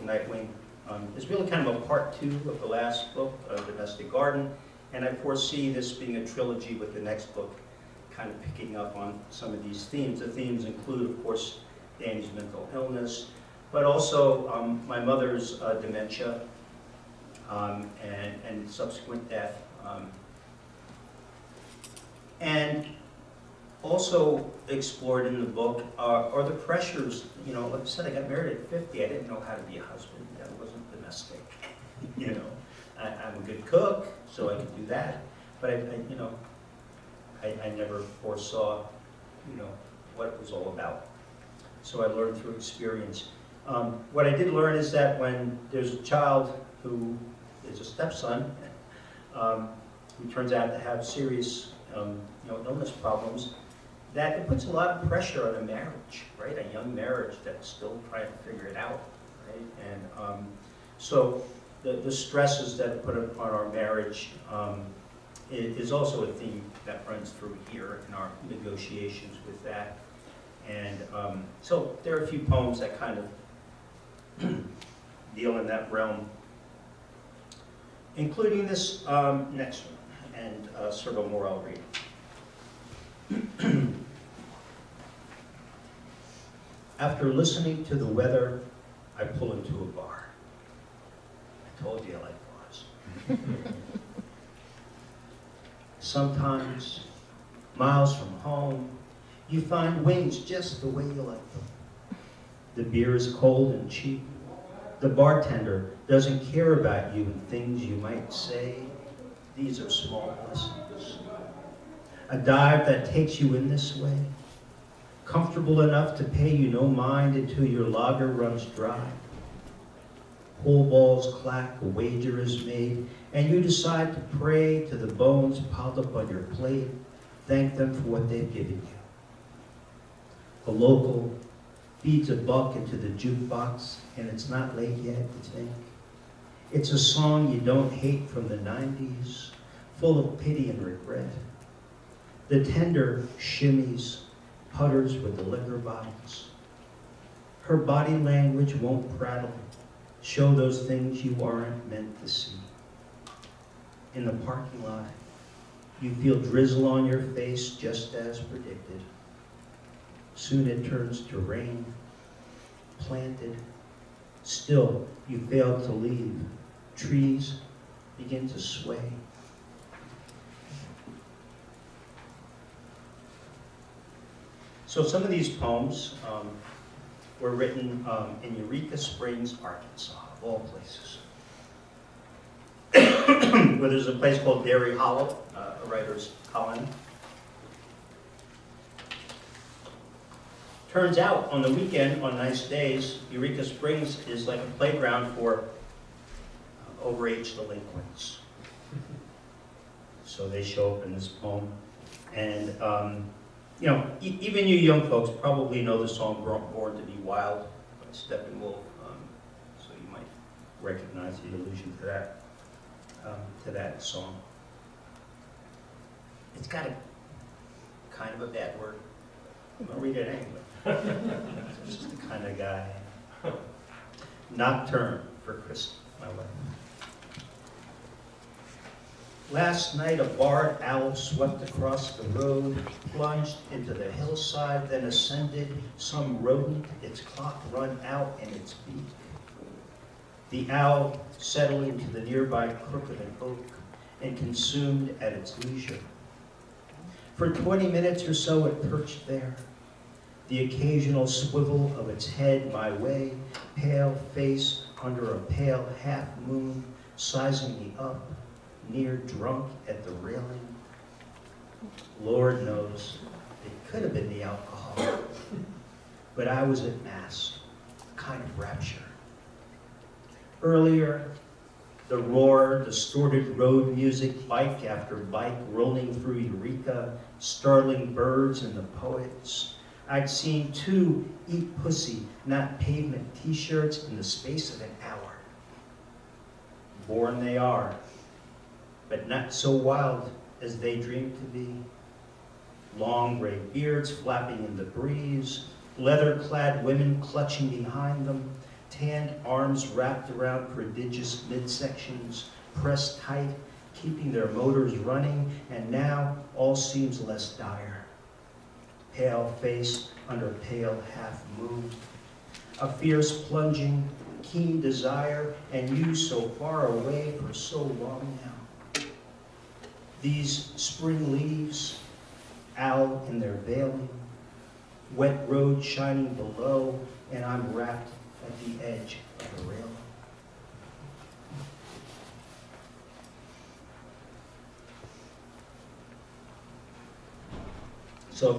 Nightwing, is really kind of a part 2 of the last book, Domestic Garden, and I foresee this being a trilogy with the next book kind of picking up on some of these themes. The themes include, of course, Danny's mental illness, but also my mother's dementia and subsequent death. And also explored in the book are the pressures. You know, like I said, I got married at 50. I didn't know how to be a husband. I wasn't domestic. You know, I'm a good cook, so I could do that. But I never foresaw, you know, what it was all about. So I learned through experience. What I did learn is that when there's a child who is a stepson, who turns out to have serious illness problems, that it puts a lot of pressure on a marriage, right? A young marriage that's still trying to figure it out, right? And so the stresses that put upon our marriage is also a theme that runs through here in our negotiations with that. And so there are a few poems that kind of deal in that realm, including this next one, and several more I'll read. After listening to the weather, I pull into a bar. I told you I like bars. Sometimes, miles from home, you find wings just the way you like them. The beer is cold and cheap. The bartender doesn't care about you and things you might say. These are small blessings. A dive that takes you in this way, comfortable enough to pay you no mind until your lager runs dry. Pool balls clack, a wager is made, and you decide to pray to the bones piled up on your plate, thank them for what they've given you. The local feeds a buck into the jukebox, and it's not late yet to think. It's a song you don't hate from the 90s, full of pity and regret. The tender shimmies, putters with the liquor bottles. Her body language won't prattle, show those things you aren't meant to see. In the parking lot, you feel drizzle on your face just as predicted. Soon it turns to rain, planted. Still, you fail to leave. Trees begin to sway. So some of these poems were written in Eureka Springs, Arkansas, of all places, where there's a place called Dairy Hollow, a writer's colony. Turns out, on the weekend, on nice days, Eureka Springs is like a playground for overage delinquents. So they show up in this poem. And, you know, even you young folks probably know the song Born to Be Wild by Steppenwolf, so you might recognize the allusion to that song. It's got a kind of a bad word. I'm going to read it anyway. This is the kind of guy. Nocturne for Christy, my wife. Last night, a barred owl swept across the road, plunged into the hillside, then ascended some rodent, its clock run out in its beak. The owl settled into the nearby crook of an oak and consumed at its leisure. For 20 minutes or so, it perched there, the occasional swivel of its head my way, pale face under a pale half moon, sizing me up, near drunk at the railing. Lord knows, it could have been the alcohol, but I was at Mass, a kind of rapture. Earlier, the roar, distorted road music, bike after bike rolling through Eureka, startling birds and the poets. I'd seen 2 Eat Pussy, Not Pavement t-shirts in the space of an hour. Born they are, but not so wild as they dreamed to be. Long gray beards flapping in the breeze, leather-clad women clutching behind them, tanned arms wrapped around prodigious midsections, pressed tight, keeping their motors running, and now all seems less dire. Pale face under pale half moon, a fierce plunging, keen desire, and you so far away for so long now. These spring leaves, out in their veiling, wet road shining below, and I'm wrapped at the edge of the rail.